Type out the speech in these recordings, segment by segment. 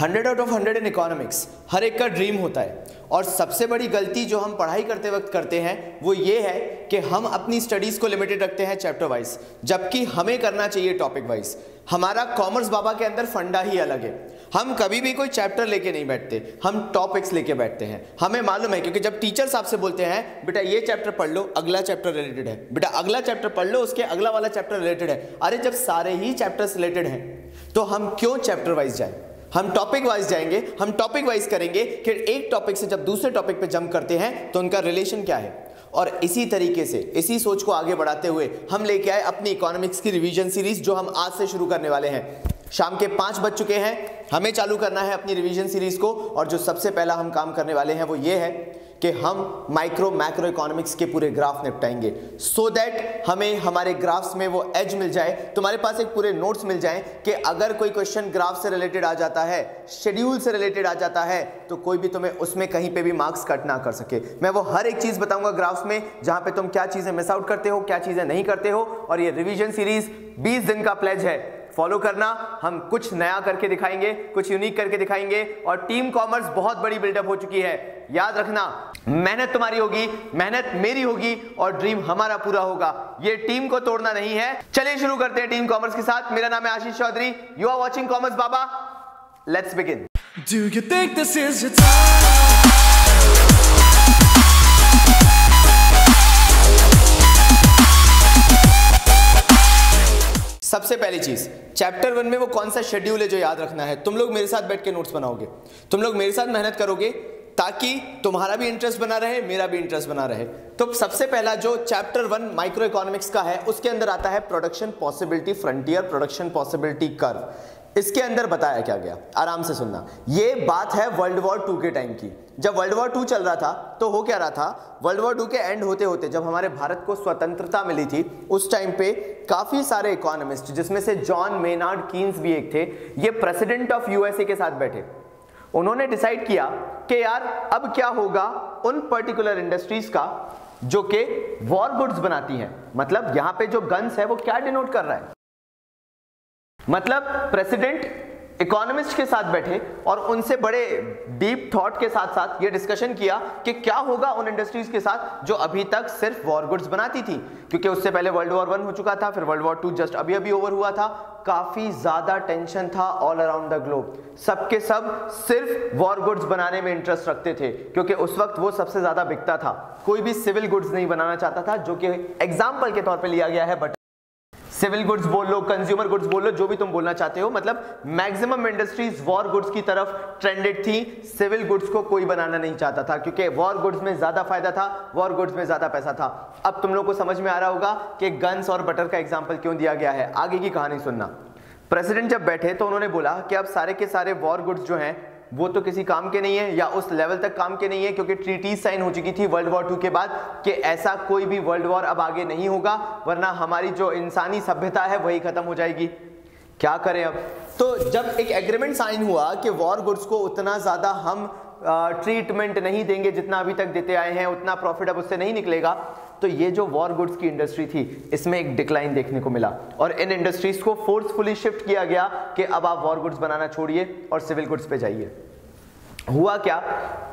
100 out of 100 in economics हर एक का dream होता है। और सबसे बड़ी गलती जो हम पढ़ाई करते वक्त करते हैं वो ये है कि हम अपनी स्टडीज को लिमिटेड रखते हैं चैप्टर वाइज, जबकि हमें करना चाहिए टॉपिक वाइज। हमारा कॉमर्स बाबा के अंदर फंडा ही अलग है। हम कभी भी कोई चैप्टर लेके नहीं बैठते, हम टॉपिक्स लेके बैठते हैं। हमें मालूम है, क्योंकि जब टीचर्स आपसे बोलते हैं बेटा ये चैप्टर पढ़ लो, अगला चैप्टर रिलेटेड है, बेटा अगला चैप्टर पढ़ लो, उसके अगला वाला चैप्टर रिलेटेड है। अरे जब सारे ही चैप्टर्स रिलेटेड हैं तो हम क्यों चैप्टर वाइज जाएं? हम टॉपिक वाइज जाएंगे। हम टॉपिक वाइज करेंगे कि एक टॉपिक से जब दूसरे टॉपिक पे जंप करते हैं तो उनका रिलेशन क्या है। और इसी तरीके से, इसी सोच को आगे बढ़ाते हुए हम लेके आए अपनी इकोनॉमिक्स की रिवीजन सीरीज, जो हम आज से शुरू करने वाले हैं। शाम के 5 बज चुके हैं, हमें चालू करना है अपनी रिवीजन सीरीज को। और जो सबसे पहला हम काम करने वाले हैं वो ये है कि हम माइक्रो मैक्रो इकोनॉमिक्स के पूरे ग्राफ निपटाएंगे, सो दैट हमें हमारे ग्राफ्स में वो एज मिल जाए, तुम्हारे पास एक पूरे नोट्स मिल जाएं कि अगर कोई क्वेश्चन ग्राफ से रिलेटेड आ जाता है, शेड्यूल से रिलेटेड आ जाता है, तो कोई भी तुम्हें उसमें कहीं पे भी मार्क्स कट ना कर सके। मैं वो हर एक चीज बताऊंगा ग्राफ्स में, जहां पे तुम क्या चीजें मिस आउट करते हो, क्या चीजें नहीं करते हो। और ये रिवीजन सीरीज 20 दिन का प्लेज है, फॉलो करना। हम कुछ नया करके दिखाएंगे, कुछ यूनिक करके दिखाएंगे। और टीम कॉमर्स बहुत बड़ी बिल्डअप हो चुकी है, याद रखना। मेहनत तुम्हारी होगी, मेहनत मेरी होगी, और ड्रीम हमारा पूरा होगा। ये टीम को तोड़ना नहीं है। चलिए शुरू करते हैं टीम कॉमर्स के साथ। मेरा नाम है Ashish Chaudhary, you are watching commerce Baba. Let's begin. Do you think this is your time? सबसे पहली चीज, चैप्टर 1 में वो कौन सा शेड्यूल है जो याद रखना है। तुम लोग मेरे साथ बैठ के नोट्स बनाओगे, तुम लोग मेरे साथ मेहनत करोगे, ताकि तुम्हारा भी इंटरेस्ट बना रहे, मेरा भी इंटरेस्ट बना रहे। तो सबसे पहला जो चैप्टर 1 माइक्रो इकोनॉमिक्स का है, उसके अंदर आता है production possibility frontier, production possibility curve. इसके अंदर बताया क्या गया, आराम से सुनना। ये बात है वर्ल्ड वॉर 2 के टाइम की। जब वर्ल्ड वॉर 2 चल रहा था तो हो क्या रहा था, वर्ल्ड वॉर 2 के एंड होते होते जब हमारे भारत को स्वतंत्रता मिली थी, उस टाइम पे काफी सारे इकोनॉमिस्ट, जिसमें से जॉन मेनार्ड कीन्स भी एक थे, ये प्रेसिडेंट ऑफ यूएसए के साथ बैठे। उन्होंने डिसाइड किया कि यार अब क्या होगा उन पर्टिकुलर इंडस्ट्रीज का जो कि वॉर गुड्स बनाती हैं। मतलब यहां पे जो गन्स है वो क्या डिनोट कर रहा है, मतलब प्रेसिडेंट इकोनॉमिस्ट के साथ बैठे और उनसे बड़े डीप थॉट के साथ साथ ये डिस्कशन किया कि क्या होगा उन इंडस्ट्रीज के साथ जो अभी तक सिर्फ वॉर गुड्स बनाती थी। क्योंकि उससे पहले वर्ल्ड वॉर 1 हो चुका था, फिर वर्ल्ड वॉर 2 जस्ट अभी अभी ओवर हुआ था। काफी ज्यादा टेंशन था ऑल अराउंड द ग्लोब। सबके सब सिर्फ वॉर गुड्स बनाने में इंटरेस्ट रखते थे, क्योंकि उस वक्त वो सबसे ज्यादा बिकता था। कोई भी सिविल गुड्स नहीं बनाना चाहता था, जो कि एग्जाम्पल के तौर पर लिया गया है। बट सिविल गुड्स बोल लो, कंज्यूमर गुड्स बोल लो, जो भी तुम बोलना चाहते हो, मतलब मैक्सिमम इंडस्ट्रीज वॉर गुड्स की तरफ ट्रेंडेड थी। सिविल गुड्स को कोई बनाना नहीं चाहता था, क्योंकि वॉर गुड्स में ज्यादा फायदा था, वॉर गुड्स में ज्यादा पैसा था। अब तुम लोग को समझ में आ रहा होगा कि गन्स और बटर का एग्जाम्पल क्यों दिया गया है। आगे की कहानी सुनना। प्रेसिडेंट जब बैठे तो उन्होंने बोला कि अब सारे के सारे वॉर गुड्स जो हैं वो तो किसी काम के नहीं है, या उस लेवल तक काम के नहीं है, क्योंकि ट्रीटीज साइन हो चुकी थी वर्ल्ड वॉर 2 के बाद कि ऐसा कोई भी वर्ल्ड वॉर अब आगे नहीं होगा, वरना हमारी जो इंसानी सभ्यता है वही खत्म हो जाएगी। क्या करें अब? तो जब एक एग्रीमेंट साइन हुआ कि वॉर गुड्स को उतना ज्यादा हम ट्रीटमेंट नहीं देंगे जितना अभी तक देते आए हैं, उतना प्रॉफिट अब उससे नहीं निकलेगा, तो ये जो वॉर गुड्स की इंडस्ट्री थी इसमें एक डिक्लाइन देखने को मिला। और इन इंडस्ट्रीज को फोर्सफुली शिफ्ट किया गया कि अब आप वॉर गुड्स बनाना छोड़िए और सिविल गुड्स पे जाइए। हुआ क्या,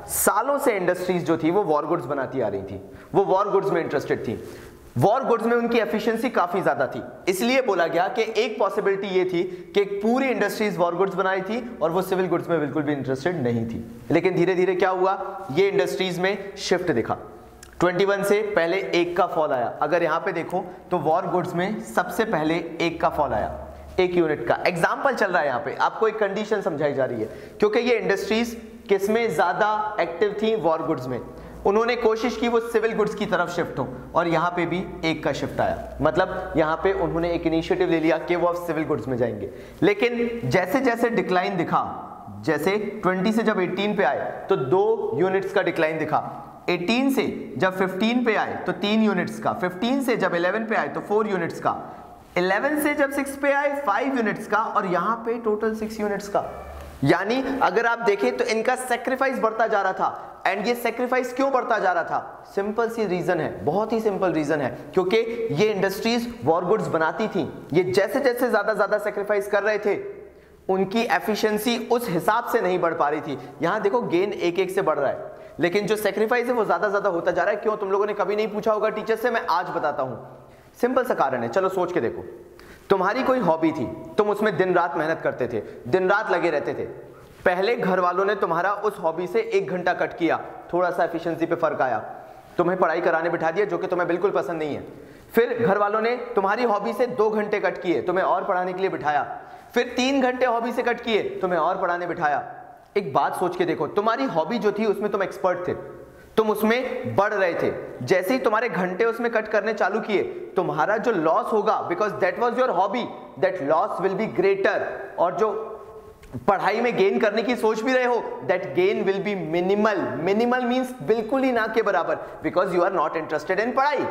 सालों से इंडस्ट्रीज जो थी वो वॉर गुड्स बनाती आ रही थी, वो वॉर गुड्स में इंटरेस्टेड थी। वॉर गुड्स में उनकी एफिशिएंसी काफी ज्यादा थी, इसलिए बोला गया कि एक पॉसिबिलिटी ये थी कि पूरी इंडस्ट्रीज वॉर गुड्स बना रही थी और वो सिविल गुड्स में बिल्कुल भी इंटरेस्टेड नहीं थी। लेकिन धीरे धीरे क्या हुआ, ये इंडस्ट्रीज में शिफ्ट दिखा। 21 से पहले 1 का फॉल आया। अगर यहां पे देखो तो वॉर गुड्स में सबसे पहले 1 का फॉल आया, 1 यूनिट का। एग्जाम्पल चल रहा है यहाँ पे, आपको एक कंडीशन समझाई जा रही है, क्योंकि ये इंडस्ट्रीज किसमें ज्यादा एक्टिव थी, वॉर गुड्स में। उन्होंने कोशिश की वो सिविल गुड्स की तरफ शिफ्ट हो, और यहाँ पे भी 1 का शिफ्ट आया। मतलब यहाँ पे उन्होंने एक इनिशिएटिव ले लिया कि वो अब सिविल गुड्स में जाएंगे। लेकिन जैसे जैसे डिक्लाइन दिखा, जैसे 20 से जब 18 पे आए तो 2 यूनिट्स का डिक्लाइन दिखा, 18 से जब 15 पे आए तो 3 यूनिट्स का, 15 से जब 11 पे आए तो 4 यूनिट्स का, 11 से जब 6 पे आए 5 यूनिट्स का, और यहाँ पे टोटल 6 यूनिट्स का। यानी अगर आप देखें तो इनका सेक्रीफाइस बढ़ता जा रहा था। एंड ये सेक्रीफाइस क्यों बढ़ता जा रहा था, सिंपल सी रीजन है, बहुत ही सिंपल रीजन है, क्योंकि ये इंडस्ट्रीज वॉर गुड्स बनाती थी। ये जैसे जैसे ज्यादा सेक्रीफाइस कर रहे थे, उनकी एफिशिएंसी उस हिसाब से नहीं बढ़ पा रही थी। यहां देखो गेन एक एक से बढ़ रहा है, लेकिन जो सेक्रीफाइस है वो ज्यादा होता जा रहा है। क्यों? तुम लोगों ने कभी नहीं पूछा होगा टीचर से, मैं आज बताता हूं। सिंपल सा कारण है, चलो सोच के देखो। तुम्हारी कोई हॉबी थी, तुम उसमें दिन रात मेहनत करते थे, दिन रात लगे रहते थे। पहले घर वालों ने तुम्हारा उस हॉबी से 1 घंटा कट किया, थोड़ा सा एफिशिएंसी पे फर्क आया, तुम्हें पढ़ाई कराने बिठा दिया जो कि तुम्हें बिल्कुल पसंद नहीं है। फिर घर वालों ने तुम्हारी हॉबी से 2 घंटे कट किए, तुम्हें और पढ़ाने के लिए बिठाया। फिर 3 घंटे हॉबी से कट किए, तुम्हें और पढ़ाने बिठाया। एक बात सोच के देखो, तुम्हारी हॉबी जो थी उसमें तुम एक्सपर्ट थे, तुम उसमें बढ़ रहे थे। जैसे ही तुम्हारे घंटे उसमें कट करने चालू किए, तुम्हारा जो लॉस होगा, because that was your hobby, that loss will be greater. और जो पढ़ाई में गेन करने की सोच भी रहे हो, that gain will be minimal. Minimal means बिल्कुल ही ना के बराबर, because you are not interested in पढ़ाई।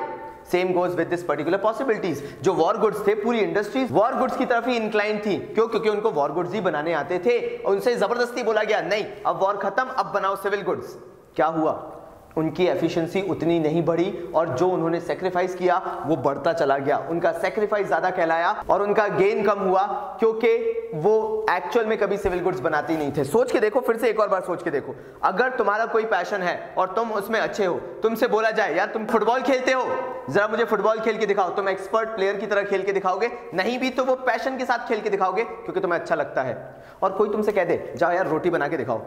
Same goes with this particular possibilities. जो वॉर गुड्स थे, पूरी इंडस्ट्रीज वॉर गुड्स की तरफ ही इंक्लाइन थी। क्यों? क्योंकि उनको वॉर गुड्स ही बनाने आते थे और उनसे जबरदस्ती बोला गया नहीं अब वॉर खत्म, अब बनाओ सिविल गुड्स। क्या हुआ? उनकी एफिशिएंसी उतनी नहीं बढ़ी और जो उन्होंने सेक्रीफाइस किया वो बढ़ता चला गया। उनका सेक्रीफाइस ज्यादा कहलाया और उनका गेन कम हुआ, क्योंकि वो एक्चुअल में कभी सिविल गुड्स बनाते ही नहीं थे। सोच के देखो, फिर से एक और बार सोच के देखो। अगर तुम्हारा कोई पैशन है और तुम उसमें अच्छे हो, तुमसे बोला जाए यार तुम फुटबॉल खेलते हो, जरा मुझे फुटबॉल खेल के दिखाओ, तुम एक्सपर्ट प्लेयर की तरह खेल के दिखाओगे? नहीं भी तो वो पैशन के साथ खेल के दिखाओगे क्योंकि तुम्हें अच्छा लगता है। और कोई तुमसे कह दे जाओ यार रोटी बना के दिखाओ,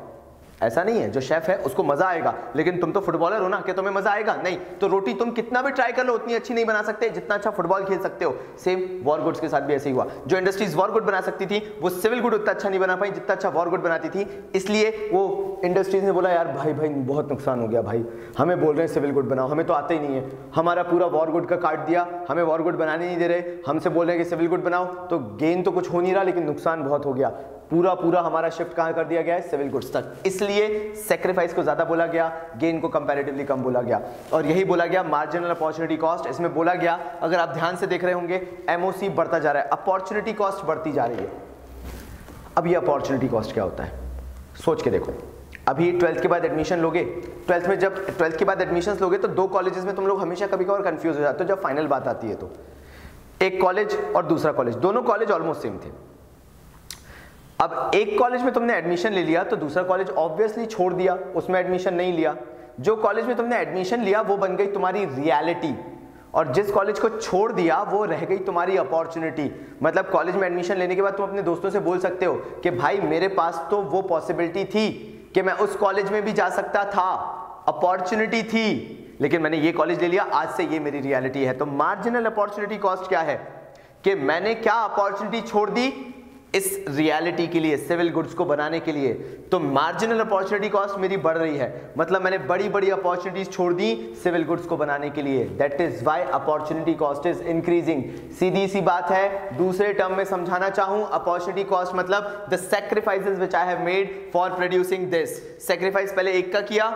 ऐसा नहीं है, जो शेफ है उसको मजा आएगा, लेकिन तुम तो फुटबॉलर हो ना, कि तुम्हें मजा आएगा? नहीं। तो रोटी तुम कितना भी ट्राई कर लो उतनी अच्छी नहीं बना सकते जितना अच्छा फुटबॉल खेल सकते हो। सेम वॉर गुड्स के साथ भी ऐसे ही हुआ। जो इंडस्ट्रीज वॉर गुड बना सकती थी वो सिविल गुड उतना अच्छा नहीं बना पाई जितना अच्छा वॉर गुड बनाती थी। इसलिए वो इंडस्ट्रीज ने बोला यार भाई बहुत नुकसान हो गया भाई, हमें बोल रहे हैं सिविल गुड बनाओ, हमें तो आते ही नहीं है, हमारा पूरा वॉर गुड का काट दिया, हमें वॉर गुड बनाने नहीं दे रहे, हमसे बोल रहे हैं कि सिविल गुड बनाओ। तो गेन तो कुछ हो नहीं रहा लेकिन नुकसान बहुत हो गया। पूरा हमारा शिफ्ट कहां कर दिया गया है? सिविल गुड्स तक। इसलिए सेक्रीफाइस को ज्यादा बोला गया, गेन को कंपैरेटिवली कम बोला गया। और यही बोला गया मार्जिनल अपॉर्चुनिटी कॉस्ट। इसमें बोला गया, अगर आप ध्यान से देख रहे होंगे, एमओसी बढ़ता जा रहा है, अपॉर्चुनिटी कॉस्ट बढ़ती जा रही है। अब ये अपॉर्चुनिटी कॉस्ट क्या होता है? सोच के देखो। अभी 12th के बाद एडमिशन लोगे, 12th में जब 12th के बाद एडमिशन लोगे तो 2 कॉलेजेस में तुम लोग हमेशा कभी कभार कंफ्यूज हो जाते हो जब फाइनल बात आती है। तो एक कॉलेज और दूसरा कॉलेज, दोनों कॉलेज ऑलमोस्ट सेम थे। अब एक कॉलेज में तुमने एडमिशन ले लिया तो दूसरा कॉलेज ऑब्वियसली छोड़ दिया, उसमें एडमिशन नहीं लिया। जो कॉलेज में तुमने एडमिशन लिया वो बन गई तुम्हारी रियलिटी, और जिस कॉलेज को छोड़ दिया वो रह गई तुम्हारी अपॉर्चुनिटी। मतलब कॉलेज में एडमिशन लेने के बाद तुम अपने दोस्तों से बोल सकते हो कि भाई मेरे पास तो वो पॉसिबिलिटी थी कि मैं उस कॉलेज में भी जा सकता था, अपॉर्चुनिटी थी, लेकिन मैंने ये कॉलेज ले लिया, आज से ये मेरी रियलिटी है। तो मार्जिनल अपॉर्चुनिटी कॉस्ट क्या है? कि मैंने क्या अपॉर्चुनिटी छोड़ दी इस रियलिटी के लिए, सिविल गुड्स को बनाने के लिए। तो मार्जिनल अपॉर्चुनिटी कॉस्ट मेरी बढ़ रही है, मतलब मैंने बड़ी अपॉर्चुनिटीज छोड़ दी सिविल गुड्स को बनाने के लिए। That is why opportunity cost is increasing. सीधी सी बात है, दूसरे टर्म में समझाना चाहूं, अपॉर्चुनिटी कॉस्ट मतलब the sacrifices which I have made for producing this. Sacrifice पहले 1 का किया,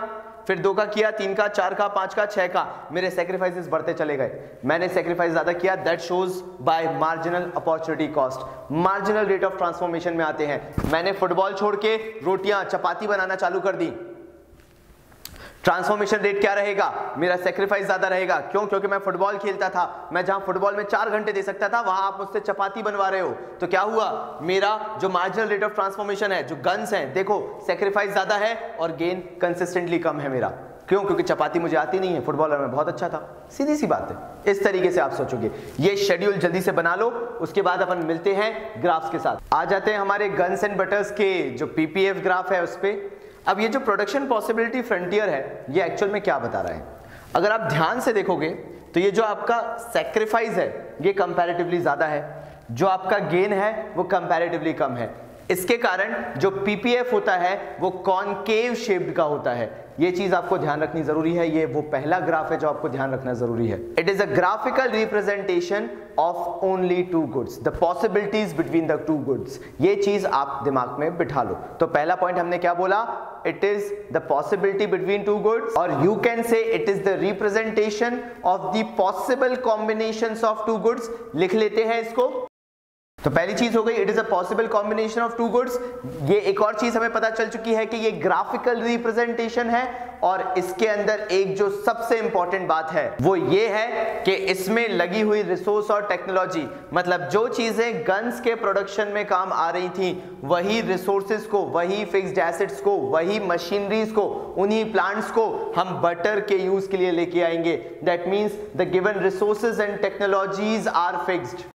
फिर 2 का किया, 3 का, 4 का, 5 का, 6 का, मेरे सैक्रिफाइसेस बढ़ते चले गए। मैंने सैक्रिफाइस ज्यादा किया, that shows by marginal opportunity cost. Marginal rate of transformation में आते हैं। मैंने फुटबॉल छोड़ के रोटियां चपाती बनाना चालू कर दी, ट्रांसफॉर्मेशन रेट क्या रहेगा? मेरा सैक्रिफाइस ज्यादा रहेगा। क्यों? क्योंकि मैं फुटबॉल खेलता था, मैं जहां फुटबॉल में 4 घंटे दे सकता था वहां आप मुझसे चपाती बनवा रहे हो। तो क्या हुआ? मेरा जो मार्जिनल रेट ऑफ ट्रांसफॉर्मेशन है, जो गन्स हैं, देखो सैक्रिफाइस ज्यादा है और गेन कंसिस्टेंटली कम है मेरा। क्यों? क्योंकि चपाती मुझे आती नहीं है, फुटबॉलर में बहुत अच्छा था। सीधी सी बात है, इस तरीके से आप सोचोगे। ये शेड्यूल जल्दी से बना लो, उसके बाद अपन मिलते हैं ग्राफ्स के साथ। आ जाते हैं हमारे गन्स एंड बटर्स के जो पीपीएफ ग्राफ है उस पे। अब ये जो प्रोडक्शन पॉसिबिलिटी फ्रंटियर है, ये एक्चुअल में क्या बता रहा है? अगर आप ध्यान से देखोगे तो ये जो आपका सैक्रिफाइस है ये कंपैरेटिवली ज्यादा है, जो आपका गेन है वो कंपैरेटिवली कम है। इसके कारण जो पीपीएफ होता है वो कॉनकेव शेप्ड का होता है। ये चीज आपको ध्यान रखनी जरूरी है। ये वो पहला ग्राफ है जो आपको ध्यान रखना जरूरी है। It is a graphical representation of only 2 goods, the possibilities between the 2 goods. ये चीज आप दिमाग में बिठा लो। तो पहला पॉइंट हमने क्या बोला? It is the possibility between 2 goods, और you can say it is the representation of the possible combinations of 2 goods. लिख लेते हैं इसको। तो पहली चीज हो गई, it is a possible combination of two goods. ये एक और चीज हमें पता चल चुकी है कि ये ग्राफिकल रिप्रेजेंटेशन है, और इसके अंदर एक जो सबसे इंपॉर्टेंट बात है वो ये है कि इसमें लगी हुई रिसोर्स और टेक्नोलॉजी, मतलब जो चीजें गन्स के प्रोडक्शन में काम आ रही थी, वही रिसोर्सेज को, वही फिक्स्ड एसेट्स को, वही मशीनरीज को, उन्हीं प्लांट्स को हम बटर के यूज के लिए लेके आएंगे। That means the given resources and technologies are fixed.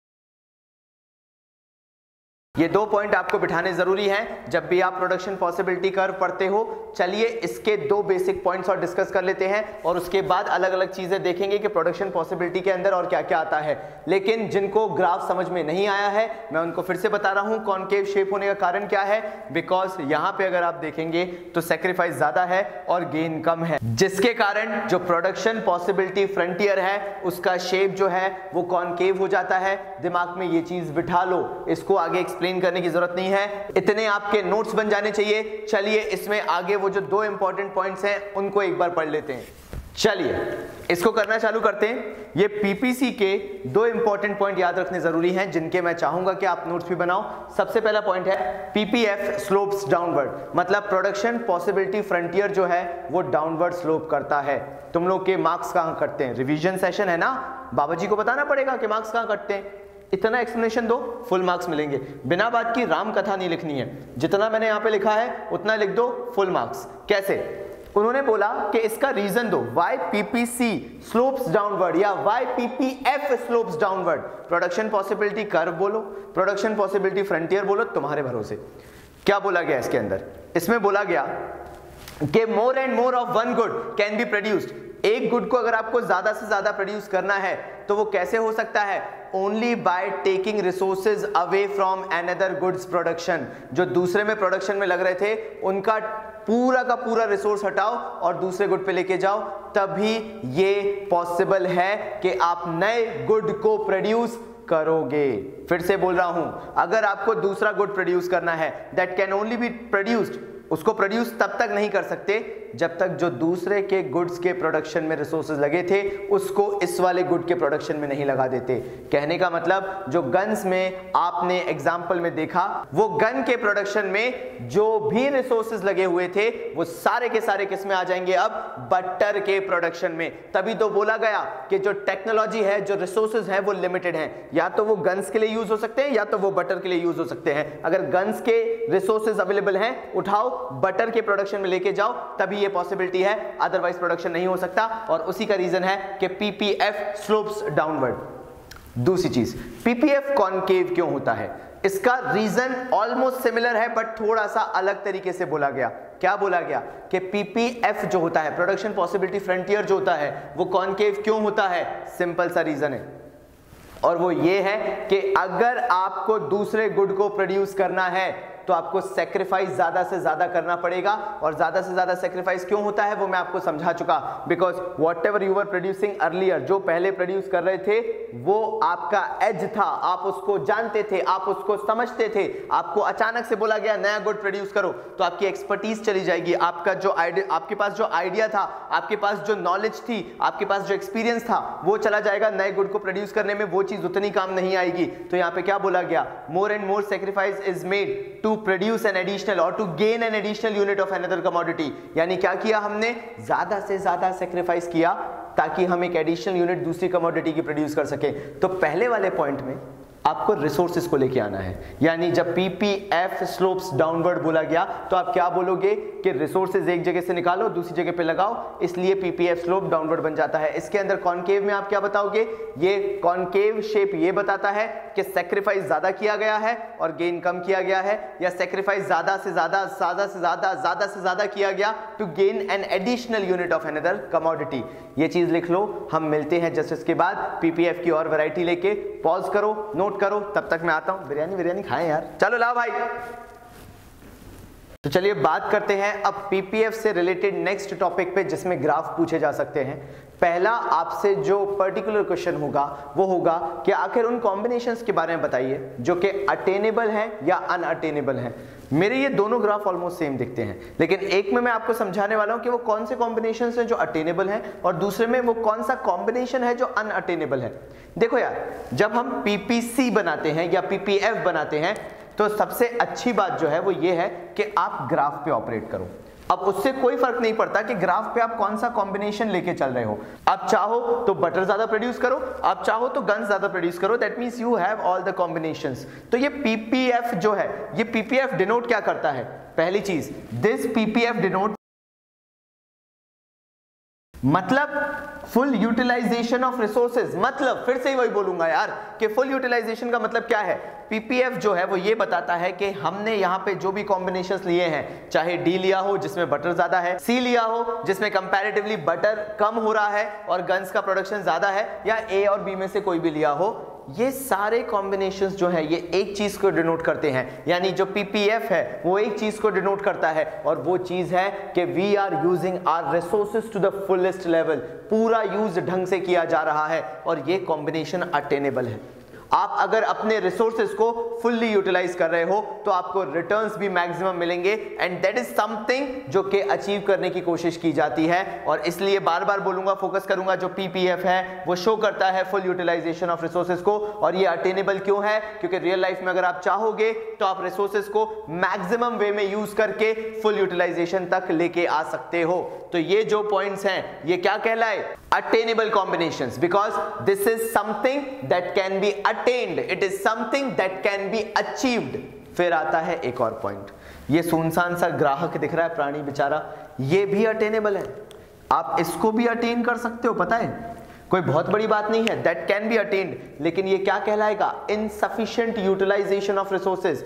ये दो पॉइंट आपको बिठाने जरूरी हैं जब भी आप प्रोडक्शन पॉसिबिलिटी कर्व पढ़ते हो। चलिए इसके दो बेसिक पॉइंट्स और डिस्कस कर लेते हैं, और उसके बाद अलग अलग चीजें देखेंगे कि प्रोडक्शन पॉसिबिलिटी के अंदर और क्या क्या आता है। लेकिन जिनको ग्राफ समझ में नहीं आया है, मैं उनको फिर से बता रहा हूं कॉनकेव शेप होने का कारण क्या है। बिकॉज यहां पे अगर आप देखेंगे तो सैक्रिफाइस ज्यादा है और गेन कम है, जिसके कारण जो प्रोडक्शन पॉसिबिलिटी फ्रंटियर है उसका शेप जो है वो कॉनकेव हो जाता है। दिमाग में ये चीज बिठा लो, इसको आगे एक्सप्लेन करने की जरूरत नहीं है, इतने आपके नोट्स बन जाने चाहिए। चलिए इसमें आगे वो जो दो इंपॉर्टेंट पॉइंट्स हैं उनको एक बार पढ़ लेते हैं। चलिए इसको करना चालू करते हैं। ये पीपीसी के दो इंपॉर्टेंट पॉइंट याद रखने जरूरी हैं, जिनके मैं चाहूंगा कि आप नोट्स भी बनाओ। सबसे पहला पॉइंट है पीपीएफ स्लोप्स डाउनवर्ड, मतलब प्रोडक्शन पॉसिबिलिटी फ्रंटियर जो है वो डाउनवर्ड स्लोप करता है। तुम लोग के मार्क्स कहां कटते हैं? रिवीजन सेशन है ना, बाबा जी को बताना पड़ेगा कि मार्क्स कहां कटते हैं। इतना एक्सप्लेनेशन दो, फुल मार्क्स मिलेंगे। बिना बात की राम कथा नहीं लिखनी है, जितना मैंने यहां पे लिखा है उतना लिख दो, फुल मार्क्स। कैसे? उन्होंने बोला कि इसका रीजन दो, वाई पीपीसी स्लोप्स डाउनवर्ड या why PPF slopes downward. Production possibility curve बोलो, प्रोडक्शन पॉसिबिलिटी फ्रंटियर बोलो, तुम्हारे भरोसे। क्या बोला गया इसके अंदर? इसमें बोला गया कि मोर and more of one good can be produced. एक गुड को अगर आपको ज्यादा से ज्यादा प्रोड्यूस करना है तो वो कैसे हो सकता है? Only by taking resources away from another goods production. जो दूसरे में प्रोडक्शन में लग रहे थे उनका पूरा का पूरा रिसोर्स हटाओ और दूसरे गुड पे लेके जाओ, तभी ये पॉसिबल है कि आप नए गुड को प्रोड्यूस करोगे। फिर से बोल रहा हूं, अगर आपको दूसरा गुड प्रोड्यूस करना है, that can only be produced, उसको प्रोड्यूस तब तक नहीं कर सकते जब तक जो दूसरे के गुड्स के प्रोडक्शन में रिसोर्सेज लगे थे उसको इस वाले गुड के प्रोडक्शन में नहीं लगा देते। कहने का मतलब जो गन्स में आपने एग्जांपल में देखा, वो गन के प्रोडक्शन में जो भी रिसोर्सेज लगे हुए थे वो सारे के सारे किस में आ जाएंगे? अब बटर के प्रोडक्शन में। तभी तो बोला गया कि जो टेक्नोलॉजी है, जो रिसोर्सेज है वो लिमिटेड है, या तो वो गन्स के लिए यूज हो सकते हैं या तो वो बटर के लिए यूज हो सकते हैं। अगर गन्स के रिसोर्सेज अवेलेबल हैं, उठाओ बटर के प्रोडक्शन में लेके जाओ, तभी ये पॉसिबिलिटी है, अदरवाइज प्रोडक्शन नहीं हो सकता। और उसी का रीजन है कि पीपीएफ स्लोप्स डाउनवर्ड। दूसरी चीज, पीपीएफ कॉनकेव क्यों होता है? इसका रीजन ऑलमोस्ट सिमिलर है बट थोड़ा सा अलग तरीके से बोला गया। क्या बोला गया? कि पीपीएफ जो होता है, प्रोडक्शन पॉसिबिलिटी फ्रंटियर जो होता है, वो कॉनकेव क्यों होता है? सिंपल सा रीजन है, और वो ये है कि अगर आपको दूसरे गुड को प्रोड्यूस करना है तो आपको सैक्रिफाइस ज्यादा से ज्यादा करना पड़ेगा। और ज्यादा से ज्यादा सैक्रिफाइस क्यों होता है वो मैं आपको समझा चुका। Because what ever you were producing earlier, जो पहले प्रोड्यूस कर रहे थे वो आपका एज था, आप उसको जानते थे, आप उसको समझते थे। आपको अचानक से बोला गया नया गुड प्रोड्यूस करो तो आपकी एक्सपर्टीज चली जाएगी, आपका जो आइडिया, आपके पास जो आइडिया था, आपके पास जो नॉलेज थी, आपके पास जो एक्सपीरियंस था, वो चला जाएगा। नए गुड को प्रोड्यूस करने में वो चीज उतनी काम नहीं आएगी। तो यहाँ पे क्या बोला गया? More and more sacrifice is made to produce an additional और to gain an additional unit of another commodity. यानी क्या किया हमने? ज्यादा से ज्यादा सैक्रिफाइस किया ताकि हम एक एडिशनल यूनिट दूसरी कमोडिटी की प्रोड्यूस कर सके। तो पहले वाले पॉइंट में आपको रिसोर्सेज को लेके आना है, यानी जब पीपीएफ स्लोप्स डाउनवर्ड बोला गया तो आप क्या बोलोगे कि रिसोर्सेज एक जगह से निकालो दूसरी जगह पे लगाओ, इसलिए पीपीएफ स्लोप डाउनवर्ड बन जाता है। इसके अंदर कॉनकेव में आप क्या बताओगे? ये कॉनकेव शेप ये बताता है कि सैक्रिफाइस ज्यादा किया गया है और गेन कम किया गया है, या सैक्रिफाइस ज्यादा से ज्यादा से ज्यादा किया गया to gain an additional unit of another commodity. ये चीज लिख लो। हम मिलते हैं जस्ट इसके बाद पीपीएफ की और वैरायटी लेके। पॉज करो, नोट करो, तब तक मैं आता हूं। बिरयानी खाएं यार, चलो लाओ भाई। तो चलिए बात करते हैं अब पीपीएफ से रिलेटेड नेक्स्ट टॉपिक पे, जिसमें ग्राफ पूछे जा सकते हैं। पहला आपसे जो पर्टिकुलर क्वेश्चन होगा वो होगा कि आखिर उन कॉम्बिनेशंस के बारे में बताइए जो कि अटेनेबल हैं या अनअटेनेबल हैं। मेरे ये दोनों ग्राफ ऑलमोस्ट सेम दिखते हैं, लेकिन एक में मैं आपको समझाने वाला हूं कि वो कौन से कॉम्बिनेशन हैं जो अटेनेबल हैं और दूसरे में वो कौन सा कॉम्बिनेशन है जो अनअटेनेबल है। देखो यार, जब हम पीपीसी बनाते हैं या पीपीएफ बनाते हैं तो सबसे अच्छी बात जो है वो ये है कि आप ग्राफ पे ऑपरेट करो। अब उससे कोई फर्क नहीं पड़ता कि ग्राफ पे आप कौन सा कॉम्बिनेशन लेके चल रहे हो। आप चाहो तो बटर ज्यादा प्रोड्यूस करो, आप चाहो तो गन्स ज्यादा प्रोड्यूस करो, that means you have all the combinations. तो ये पीपीएफ जो है, ये पीपीएफ डिनोट क्या करता है? पहली चीज, दिस पीपीएफ डिनोट मतलब फुल यूटिलाइजेशन ऑफ रिसोर्सेज। मतलब फिर से ही वही बोलूंगा यार कि फुल यूटिलाइजेशन का मतलब क्या है? पीपीएफ जो है वो ये बताता है कि हमने यहाँ पे जो भी कॉम्बिनेशंस लिए हैं, चाहे डी लिया हो जिसमें बटर ज्यादा है, सी लिया हो जिसमें कंपैरेटिवली बटर कम हो रहा है और गन्स का प्रोडक्शन ज्यादा है, या ए और बी में से कोई भी लिया हो, ये सारे कॉम्बिनेशंस जो है ये एक चीज को डिनोट करते हैं। यानी जो पीपीएफ है वो एक चीज को डिनोट करता है और वो चीज है कि we are using our resources to the fullest level. पूरा यूज ढंग से किया जा रहा है और ये कॉम्बिनेशन अटेनेबल है। आप अगर अपने रिसोर्सेज को फुल्ली यूटिलाइज कर रहे हो तो आपको रिटर्न्स भी मैक्सिमम मिलेंगे, एंड दैट इज समथिंग जो कि अचीव करने की कोशिश की जाती है। और इसलिए बार बार बोलूंगा, फोकस करूंगा, जो पीपीएफ है वो शो करता है फुल यूटिलाइजेशन ऑफ रिसोर्सेज को। और ये अटेनेबल क्यों है? क्योंकि रियल लाइफ में अगर आप चाहोगे तो आप रिसोर्सेज को मैक्सिमम वे में यूज करके फुल यूटिलाइजेशन तक लेके आ सकते हो। तो ये जो पॉइंट्स हैं ये क्या कहलाए? Attainable combinations, because this is something that can be attend, it is something that can be achieved. फिर आता है एक और पॉइंट, ये सुनसान सा ग्राहक दिख रहा है प्राणी बेचारा, ये भी अटेनेबल है। आप इसको भी अटेन कर सकते हो, पता है, कोई बहुत बड़ी बात नहीं है, दैट कैन बी अटेन्ड। लेकिन ये क्या कहलाएगा? Insufficient utilization of resources.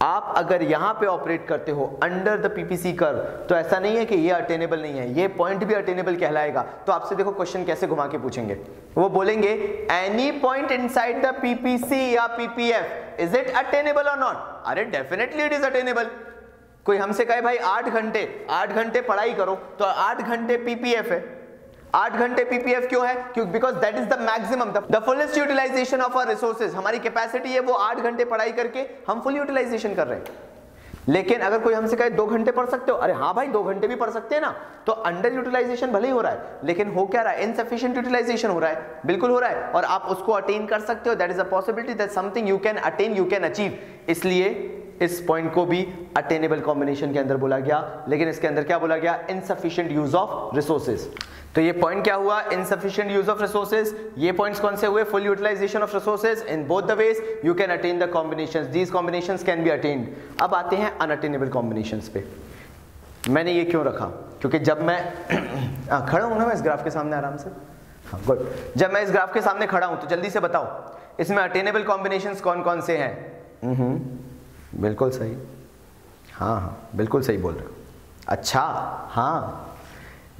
आप अगर यहां पे ऑपरेट करते हो अंडर द पीपीसी कर्व तो ऐसा नहीं है कि ये अटेनेबल नहीं है, ये पॉइंट भी अटेनेबल कहलाएगा। तो आपसे देखो क्वेश्चन कैसे घुमा के पूछेंगे, वो बोलेंगे any point inside the PPC या पीपीएफ इज इट अटेनेबल और नॉट? अरे डेफिनेटली इट इज अटेनेबल। कोई हमसे कहे भाई 8 घंटे पढ़ाई करो, तो 8 घंटे पीपीएफ है। 8 घंटे पीपीएफ क्यों है? क्योंकि because that is the maximum, the fullest utilization of our resources. हमारी कैपेसिटी है वो 8 घंटे पढ़ाई करके हम फुल यूटिलाइजेशन कर रहे हैं। लेकिन अगर कोई हमसे कहे 2 घंटे पढ़ सकते हो, अरे हाँ भाई 2 घंटे भी पढ़ सकते हैं ना, तो अंडर यूटिलाइजेशन भले ही हो रहा है, लेकिन हो क्या रहा है? इनसफिशिएंट यूटिलाइजेशन हो रहा है, बिल्कुल हो रहा है, और आप उसको अटेन कर सकते हो। That is a possibility, that something you can attain, you can achieve. इसलिए इस पॉइंट को भी अटेनेबल कॉम्बिनेशन के अंदर बोला गया, लेकिन इसके अंदर क्या बोला गया? Insufficient use of resources. तो ये पॉइंट क्या हुआ? Insufficient use of resources. ये पॉइंट्स कौन से हुए? Full utilization of resources in both the ways you can attain the combinations, these combinations can be attained. अब आते हैं अनअटेनेबल कॉम्बिनेशंस पे। मैंने ये क्यों रखा? क्योंकि जब मैं खड़ा हूं ना मैं इस ग्राफ के सामने आराम से, हाँ गुड, जब मैं इस ग्राफ के सामने खड़ा हूं तो जल्दी से बताओ इसमें अटेनेबल कॉम्बिनेशंस कौन कौन से हैं? बिल्कुल सही, हाँ बिल्कुल सही बोल रहे हो। अच्छा हाँ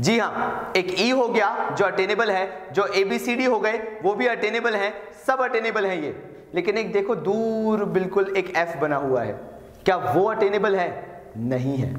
जी हाँ, एक ई हो गया जो अटेनेबल है, जो ABCD हो गए वो भी अटेनेबल हैं, सब अटेनेबल हैं ये। लेकिन एक देखो दूर बिल्कुल एक F बना हुआ है, क्या वो अटेनेबल है? नहीं है।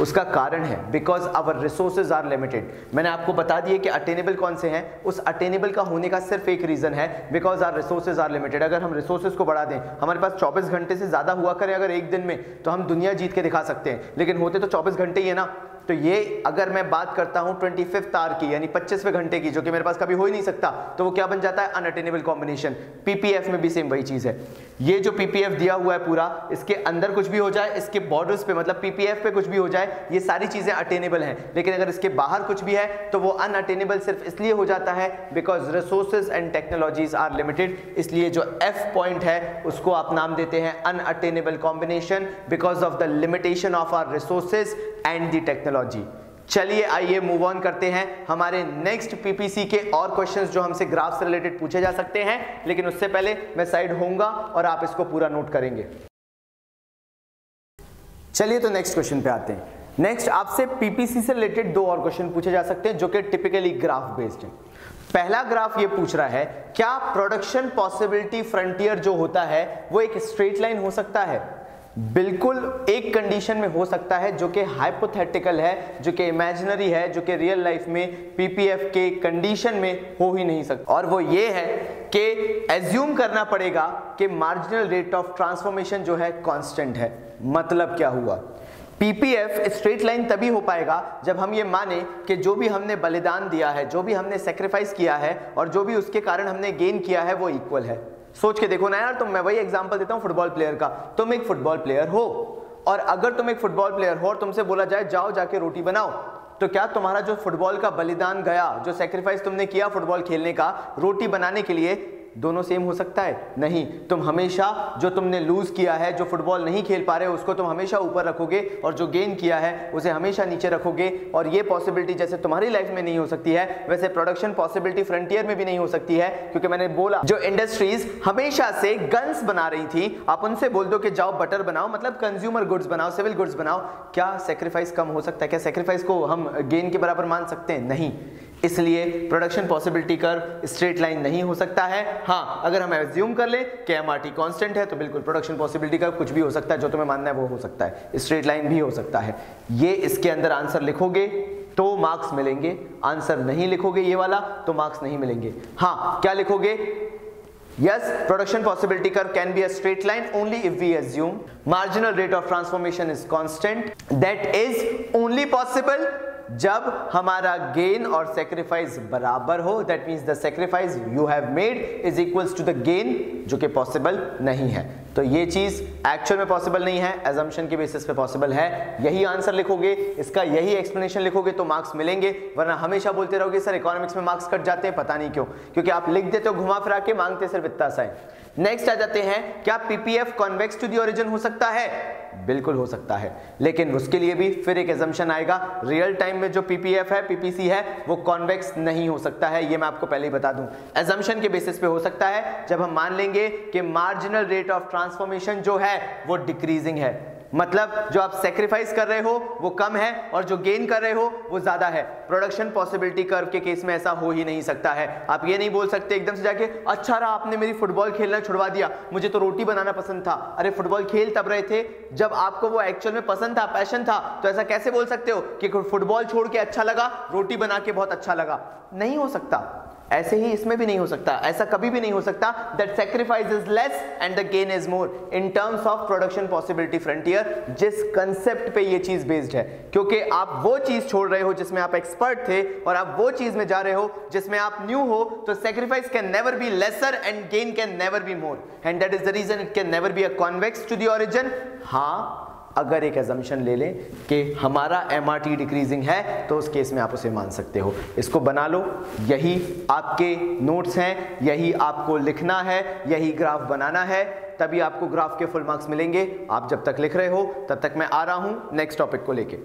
उसका कारण है because our resources are limited. मैंने आपको बता दिए कि अटेनेबल कौन से हैं। उस अटेनेबल का होने का सिर्फ एक रीजन है, because our resources are limited. अगर हम रिसोर्सेज को बढ़ा दें, हमारे पास 24 घंटे से ज्यादा हुआ करें अगर एक दिन में, तो हम दुनिया जीत के दिखा सकते हैं, लेकिन होते तो 24 घंटे ही है ना। तो ये अगर मैं बात करता हूं 25th आवर की, यानी 25वें घंटे की, जो कि मेरे पास कभी हो ही नहीं सकता, तो वो क्या बन जाता है? Unattainable combination. पीपीएफ में भी सेम वही चीज है। ये जो पीपीएफ दिया हुआ है पूरा, इसके अंदर कुछ भी हो जाए, इसके बॉर्डर्स पे मतलब पीपीएफ पे कुछ भी हो जाए, ये सारी चीजें अटेनेबल हैं। लेकिन अगर इसके बाहर कुछ भी है तो वो अनअटेनेबल सिर्फ इसलिए हो जाता है because resources and technologies are limited. इसलिए जो F पॉइंट है उसको आप नाम देते हैं unattainable combination, because of the limitation of our resources and the technology. चलिए आइए मूव ऑन करते हैं हमारे नेक्स्ट पीपीसी के और क्वेश्चंस जो हमसे ग्राफ से रिलेटेड पूछे जा सकते हैं, लेकिन उससे पहले मैं साइड होऊंगा और आप इसको पूरा नोट करेंगे। चलिए तो नेक्स्ट क्वेश्चन पे आते हैं। नेक्स्ट आपसे पीपीसी से रिलेटेड 2 और क्वेश्चन पूछे जा सकते हैं जो कि टिपिकली ग्राफ बेस्ड है। पहला ग्राफ ये पूछ रहा है, क्या प्रोडक्शन पॉसिबिलिटी फ्रंटियर जो होता है वो एक स्ट्रेट लाइन हो सकता है? बिल्कुल एक कंडीशन में हो सकता है जो कि हाइपोथेटिकल है, जो कि इमेजिनरी है, जो कि रियल लाइफ में पीपीएफ के कंडीशन में हो ही नहीं सकता, और वो ये है कि एज्यूम करना पड़ेगा कि मार्जिनल रेट ऑफ ट्रांसफॉर्मेशन जो है कांस्टेंट है। मतलब क्या हुआ? पीपीएफ स्ट्रेट लाइन तभी हो पाएगा जब हम ये माने कि जो भी हमने बलिदान दिया है, जो भी हमने सेक्रीफाइस किया है और जो भी उसके कारण हमने गेन किया है वो इक्वल है। सोच के देखो ना यार, तुम, मैं वही एग्जांपल देता हूं फुटबॉल प्लेयर का। तुम एक फुटबॉल प्लेयर हो और अगर तुम एक फुटबॉल प्लेयर हो और तुमसे बोला जाए जाओ जाके रोटी बनाओ, तो क्या तुम्हारा जो फुटबॉल का बलिदान गया, जो सेक्रीफाइस तुमने किया फुटबॉल खेलने का रोटी बनाने के लिए, दोनों सेम हो सकता है? नहीं। तुम हमेशा जो तुमने लूज किया है, जो फुटबॉल नहीं खेल पा रहे हो, उसको तुम हमेशा ऊपर रखोगे और जो गेन किया है उसे हमेशा नीचे रखोगे। और ये पॉसिबिलिटी जैसे तुम्हारी लाइफ में नहीं हो सकती है, वैसे प्रोडक्शन पॉसिबिलिटी फ्रंटियर में भी नहीं हो सकती है। क्योंकि मैंने बोला जो इंडस्ट्रीज हमेशा से गन्स बना रही थी, आप उनसे बोल दो कि जाओ बटर बनाओ, मतलब कंज्यूमर गुड्स बनाओ, सिविल गुड्स बनाओ, क्या सेक्रीफाइस कम हो सकता है? क्या सेक्रीफाइस को हम गेन के बराबर मान सकते हैं? नहीं। इसलिए production possibility curve straight line नहीं हो सकता है। हाँ, अगर हम एज्यूम कर लें कि एमआरटी कांस्टेंट है तो बिल्कुल प्रोडक्शन पॉसिबिलिटी कर्व कुछ भी हो सकता है, जो तुम्हें मानना है वो हो सकता है, स्ट्रेट लाइन भी हो सकता है। ये इसके अंदर आंसर लिखोगे तो मार्क्स मिलेंगे, आंसर नहीं लिखोगे ये वाला तो मार्क्स नहीं मिलेंगे। हाँ, क्या लिखोगे? Yes, production possibility curve can be a straight line only if we assume marginal rate of transformation is constant. That is only possible जब हमारा गेन और सेक्रीफाइस बराबर हो। That means the sacrifice you have made is equals to the gain, जो कि possible नहीं है। तो ये चीज एक्चुअल में पॉसिबल नहीं है, एजम्पशन के बेसिस पे पॉसिबल है। यही आंसर लिखोगे, इसका यही एक्सप्लेनेशन लिखोगे तो मार्क्स मिलेंगे, वरना हमेशा बोलते रहोगे सर इकोनॉमिक्स में मार्क्स कट जाते हैं, पता नहीं क्यों, क्योंकि आप लिख देते हो घुमा फिरा के, मांगते सिर्फ इतना सा है। नेक्स्ट आ जाते हैं, क्या PPF convex to the origin हो सकता है? बिल्कुल हो सकता है, लेकिन उसके लिए भी फिर एक एजम्पशन आएगा। रियल टाइम में जो पीपीएफ है, पीपीसी है, वो कॉन्वेक्स नहीं हो सकता है, ये मैं आपको पहले ही बता दूं। एजम्पशन के बेसिस पे हो सकता है जब हम मान लेंगे कि मार्जिनल रेट ऑफ ट्रांसफॉर्मेशन जो है वो डिक्रीजिंग है, मतलब जो आप सेक्रीफाइस कर रहे हो वो कम है और जो गेन कर रहे हो वो ज्यादा है। प्रोडक्शन पॉसिबिलिटी कर्व के केस में ऐसा हो ही नहीं सकता है। आप ये नहीं बोल सकते एकदम से जाके अच्छा रहा आपने मेरी फुटबॉल खेलना छुड़वा दिया, मुझे तो रोटी बनाना पसंद था। अरे फुटबॉल खेल तब रहे थे जब आपको वो एक्चुअल में पसंद था, पैशन था, तो ऐसा कैसे बोल सकते हो कि फुटबॉल छोड़ के अच्छा लगा, रोटी बना के बहुत अच्छा लगा? नहीं हो सकता। ऐसे ही इसमें भी नहीं हो सकता, ऐसा कभी भी नहीं हो सकता that sacrifice is less and the gain is more in terms of production possibility frontier, जिस कंसेप्ट पे ये चीज बेस्ड है। क्योंकि आप वो चीज छोड़ रहे हो जिसमें आप एक्सपर्ट थे और आप वो चीज में जा रहे हो जिसमें आप न्यू हो, तो sacrifice can never be lesser and gain can never be more, and that is the reason it can never be a convex to the origin. हाँ, अगर एक एजम्पशन ले लें कि हमारा एमआरटी डिक्रीजिंग है तो उस केस में आप उसे मान सकते हो। इसको बना लो, यही आपके नोट्स हैं, यही आपको लिखना है, यही ग्राफ बनाना है, तभी आपको ग्राफ के फुल मार्क्स मिलेंगे। आप जब तक लिख रहे हो तब तक मैं आ रहा हूं नेक्स्ट टॉपिक को लेके।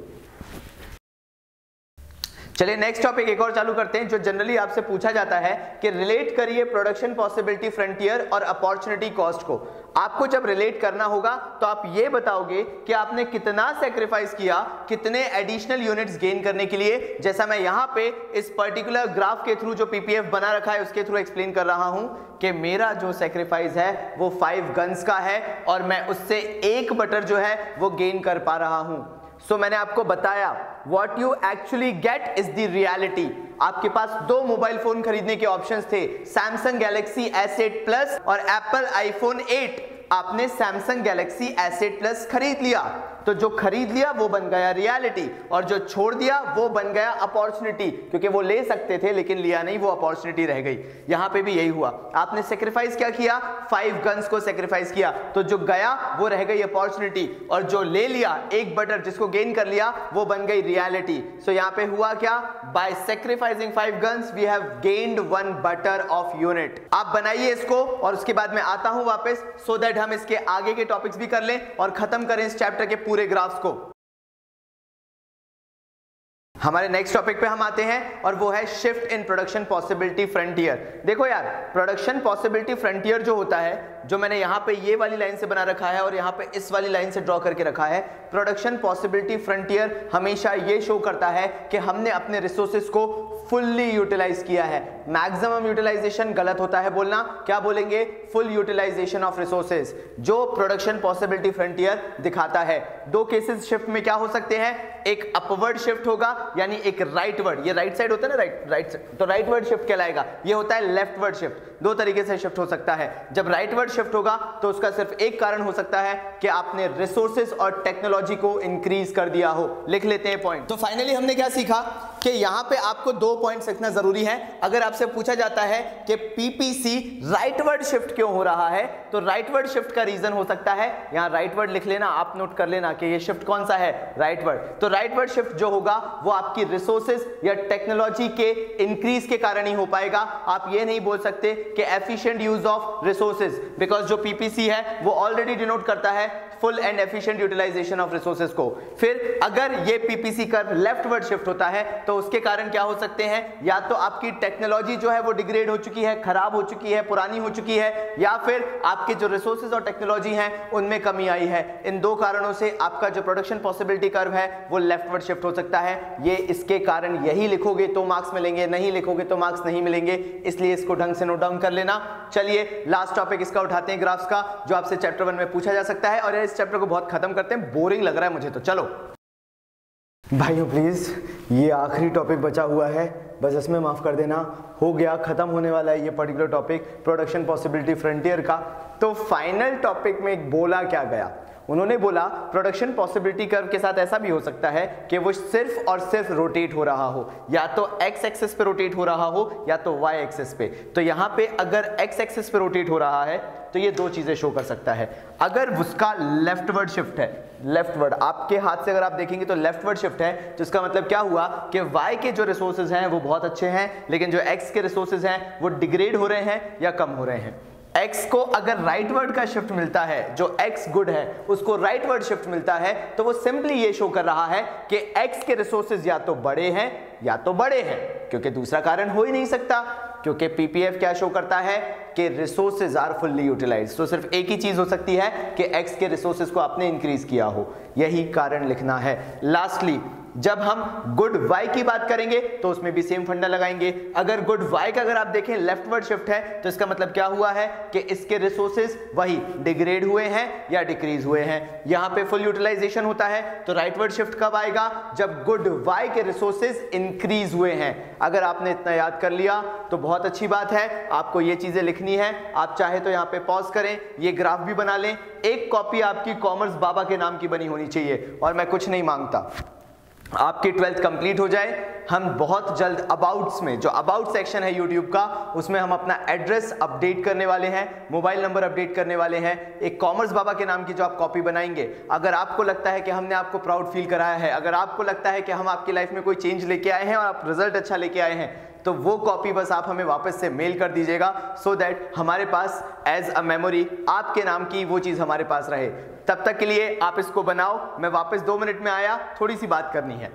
चलिए नेक्स्ट टॉपिक एक और चालू करते हैं जो जनरली आपसे पूछा जाता है कि रिलेट करिए प्रोडक्शन पॉसिबिलिटी फ्रंटियर और अपॉर्चुनिटी कॉस्ट को। आपको जब रिलेट करना होगा तो आप ये बताओगे कि आपने कितना सेक्रीफाइस किया, कितने एडिशनल यूनिट्स गेन करने के लिए। जैसा मैं यहां पे इस पर्टिकुलर ग्राफ के थ्रू जो पीपीएफ बना रखा है उसके थ्रू एक्सप्लेन कर रहा हूं कि मेरा जो सेक्रीफाइस है वो 5 गन्स का है और मैं उससे 1 बटर जो है वो गेन कर पा रहा हूं। सो मैंने आपको बताया what you actually get is the reality. आपके पास 2 मोबाइल फोन खरीदने के ऑप्शंस थे, सैमसंग गैलेक्सी S8 प्लस और एप्पल आईफोन 8। आपने सैमसंग गैलेक्सी S8 प्लस खरीद लिया, तो जो खरीद लिया वो बन गया रियलिटी और जो छोड़ दिया वो बन गया अपॉर्चुनिटी, क्योंकि वो ले सकते थे लेकिन लिया नहीं, वो अपॉर्चुनिटी रह गई। यहां पे भी यही हुआ, आपने सेक्रीफाइस क्या किया, 5 गन्स को सेक्रीफाइस किया, तो जो गया वो रह गई अपॉर्चुनिटी और जो ले लिया 1 बटर जिसको गेन कर लिया वो बन गई रियलिटी। सो यहां पे हुआ क्या, by sacrificing 5 guns we have gained 1 butter of unit. आप बनाइए इसको और उसके बाद मैं आता हूं वापस, सो दैट हम इसके आगे के टॉपिक्स भी कर लें और खत्म करें इस चैप्टर के पूरे ग्राफ्स को। हमारे नेक्स्ट टॉपिक पे हम आते हैं और वो है shift in production possibility frontier. देखो यार, प्रोडक्शन पॉसिबिलिटी फ्रंटियर जो होता है, जो मैंने यहाँ पे ये वाली लाइन से बना रखा है और यहाँ पे इस वाली लाइन से ड्रॉ करके रखा है, प्रोडक्शन पॉसिबिलिटी फ्रंटियर हमेशा ये शो करता है कि हमने अपने रिसोर्सेज को फुल्ली यूटिलाइज किया है। मैक्सिमम यूटिलाइजेशन गलत होता है बोलना, क्या बोलेंगे? फुल यूटिलाइजेशन ऑफ रिसोर्सेज, जो प्रोडक्शन पॉसिबिलिटी फ्रंटियर दिखाता है। दो केसेस शिफ्ट में क्या हो सकते हैं, एक अपवर्ड शिफ्ट होगा यानी एक राइटवर्ड, ये राइट साइड होता है ना, राइट तो राइटवर्ड शिफ्ट कहलाएगा, ये होता है लेफ्टवर्ड शिफ्ट। दो तरीके से शिफ्ट हो सकता है। जब राइटवर्ड शिफ्ट होगा तो उसका सिर्फ एक कारण हो सकता है कि आपने रिसोर्सेज और टेक्नोलॉजी को इंक्रीज कर दिया हो। लिख लेते हैं पॉइंट। तो फाइनली हमने क्या सीखा कि यहां पे आपको दो पॉइंट्स लिखना जरूरी है। अगर आपसे पूछा जाता है कि पीपीसी राइटवर्ड शिफ्ट क्यों हो रहा है, तो राइटवर्ड शिफ्ट का रीजन हो सकता है, यहां राइटवर्ड लिख लेना, आप नोट कर लेना कि ये शिफ्ट कौन सा है, राइटवर्ड। तो राइटवर्ड शिफ्ट जो होगा वो आपकी रिसोर्सेज या टेक्नोलॉजी के इंक्रीज के कारण ही हो पाएगा। आप ये नहीं बोल सकते कि efficient use of resources, because जो पीपीसी है वो ऑलरेडी डिनोट करता है full and efficient utilization of resources को। फिर अगर ये पीपीसी कर्व लेफ्टवर्ड शिफ्ट होता है तो उसके कारण क्या हो सकते हैं, या तो आपकी टेक्नोलॉजी जो है वो डिग्रेड हो चुकी है, खराब हो चुकी है, पुरानी हो चुकी है, या फिर आपके जो रिसोर्सेज और टेक्नोलॉजी हैं उनमें कमी आई है। इन दो कारणों से आपका जो प्रोडक्शन पॉसिबिलिटी कर्व है वो लेफ्टवर्ड शिफ्ट हो सकता है। ये इसके कारण यही लिखोगे तो मार्क्स मिलेंगे, नहीं लिखोगे तो मार्क्स नहीं मिलेंगे, इसलिए इसको ढंग से नोट डाउन कर लेना। चलिए लास्ट टॉपिक इसका उठाते हैं, ग्राफ्स का, जो आपसे चैप्टर 1 में पूछा जा सकता है, और इस चैप्टर को बहुत खत्म करते हैं, बोरिंग लग रहा है मुझे तो। चलो भाइयों प्लीज, ये आखिरी टॉपिक बचा हुआ है, बस इसमें माफ कर देना, हो गया, खत्म होने वाला है ये particular topic production possibility frontier का। तो फाइनल टॉपिक में बोला क्या गया, उन्होंने बोला प्रोडक्शन पॉसिबिलिटी कर्व के साथ ऐसा भी हो सकता है कि वो सिर्फ और सिर्फ रोटेट हो रहा हो, या तो एक्स एक्सिस पे रोटेट हो रहा हो या तो वाई एक्सिस पे। तो यहाँ पे अगर एक्स एक्सिस पे रोटेट हो रहा है तो ये दो चीजें शो कर सकता है। अगर उसका लेफ्टवर्ड शिफ्ट है, लेफ्टवर्ड आपके हाथ से अगर आप देखेंगे तो लेफ्टवर्ड शिफ्ट है, तो इसका मतलब क्या हुआ कि वाई के जो रिसोर्सेज हैं वो बहुत अच्छे हैं, लेकिन जो एक्स के रिसोर्सेज हैं वो डिग्रेड हो रहे हैं या कम हो रहे हैं। x को अगर राइटवर्ड का शिफ्ट मिलता है, जो x गुड है उसको राइटवर्ड शिफ्ट मिलता है, तो वो सिंपली ये शो कर रहा है कि x के रिसोर्सेज या तो बड़े हैं या तो बड़े हैं, क्योंकि दूसरा कारण हो ही नहीं सकता, क्योंकि पीपीएफ क्या शो करता है कि रिसोर्सेज आर फुल्ली यूटिलाइज्ड। तो सिर्फ एक ही चीज हो सकती है कि x के रिसोर्सेज को आपने इंक्रीज किया हो, यही कारण लिखना है। लास्टली जब हम गुड y की बात करेंगे तो उसमें भी सेम फंडा लगाएंगे। अगर गुड y का अगर आप देखें लेफ्टवर्ड शिफ्ट है, तो इसका मतलब क्या हुआ है कि इसके रिसोर्सेज वही डिग्रेड हुए हैं या डिक्रीज हुए हैं। यहां पे फुल यूटिलाइजेशन होता है, तो राइटवर्ड शिफ्ट कब आएगा, जब गुड y के रिसोर्सेज इंक्रीज हुए हैं। अगर आपने इतना याद कर लिया तो बहुत अच्छी बात है, आपको ये चीजें लिखनी है। आप चाहे तो यहाँ पे पॉज करें, ये ग्राफ भी बना लें। एक कॉपी आपकी कॉमर्स बाबा के नाम की बनी होनी चाहिए, और मैं कुछ नहीं मांगता, आपकी 12th कंप्लीट हो जाए। हम बहुत जल्द अबाउट्स में, जो अबाउट सेक्शन है यूट्यूब का, उसमें हम अपना एड्रेस अपडेट करने वाले हैं, मोबाइल नंबर अपडेट करने वाले हैं। एक कॉमर्स बाबा के नाम की जो आप कॉपी बनाएंगे, अगर आपको लगता है कि हमने आपको प्राउड फील कराया है, अगर आपको लगता है कि हम आपकी लाइफ में कोई चेंज लेके आए हैं और आप रिजल्ट अच्छा लेके आए हैं, तो वो कॉपी बस आप हमें वापस से मेल कर दीजिएगा, सो दैट हमारे पास एज अ मेमोरी आपके नाम की वो चीज हमारे पास रहे। तब तक के लिए आप इसको बनाओ, मैं वापस 2 मिनट में आया, थोड़ी सी बात करनी है।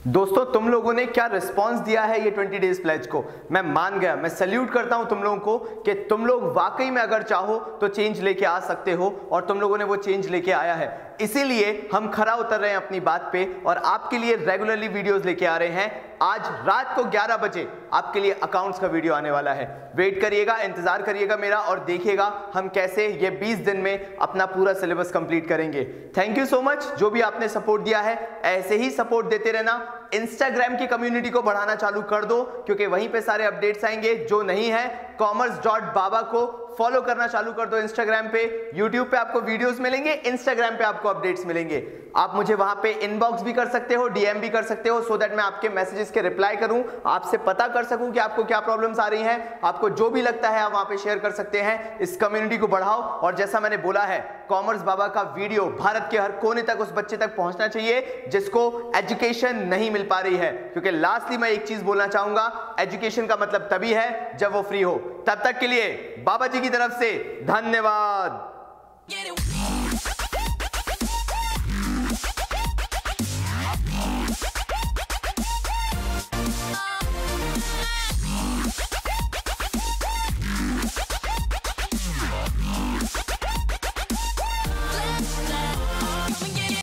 दोस्तों तुम लोगों ने क्या रिस्पांस दिया है ये 20 डेज प्लेज को, मैं मान गया, मैं सैल्यूट करता हूं तुम लोगों को कि तुम लोग वाकई में अगर चाहो तो चेंज लेके आ सकते हो, और तुम लोगों ने वो चेंज लेके आया है। इसीलिए हम खरा उतर रहे हैं अपनी बात पे, और आपके लिए रेगुलरली वीडियोस लेके आ रहे हैं। आज रात को 11 बजे आपके लिए अकाउंट्स का वीडियो आने वाला है, वेट करिएगा, इंतजार करिएगा मेरा, और देखिएगा हम कैसे ये 20 दिन में अपना पूरा सिलेबस कंप्लीट करेंगे। थैंक यू सो मच, जो भी आपने सपोर्ट दिया है ऐसे ही सपोर्ट देते रहना। इंस्टाग्राम की कम्युनिटी को बढ़ाना चालू कर दो, क्योंकि वहीं पे सारे अपडेट्स आएंगे। जो नहीं है commerce.baba को फॉलो करना चालू कर दो इंस्टाग्राम पे। यूट्यूब पे आपको वीडियोस मिलेंगे, इंस्टाग्राम पे आपको अपडेट्स मिलेंगे। आप मुझे वहां पे इनबॉक्स भी कर सकते हो, डीएम भी कर सकते हो, सो दैट मैं आपके मैसेजेस के रिप्लाई करूं, आपसे पता कर सकूं कि आपको क्या प्रॉब्लम्स आ रही हैं। आपको जो भी लगता है आप वहां पे शेयर कर सकते हैं। इस कम्युनिटी को बढ़ाओ, और जैसा मैंने बोला है, कॉमर्स बाबा का वीडियो भारत के हर कोने तक उस बच्चे तक पहुंचना चाहिए जिसको एजुकेशन नहीं मिल पा रही है। क्योंकि लास्टली मैं एक चीज बोलना चाहूंगा, एजुकेशन का मतलब तभी है जब वो फ्री हो। तब तक के लिए बाबा जी की तरफ से धन्यवाद।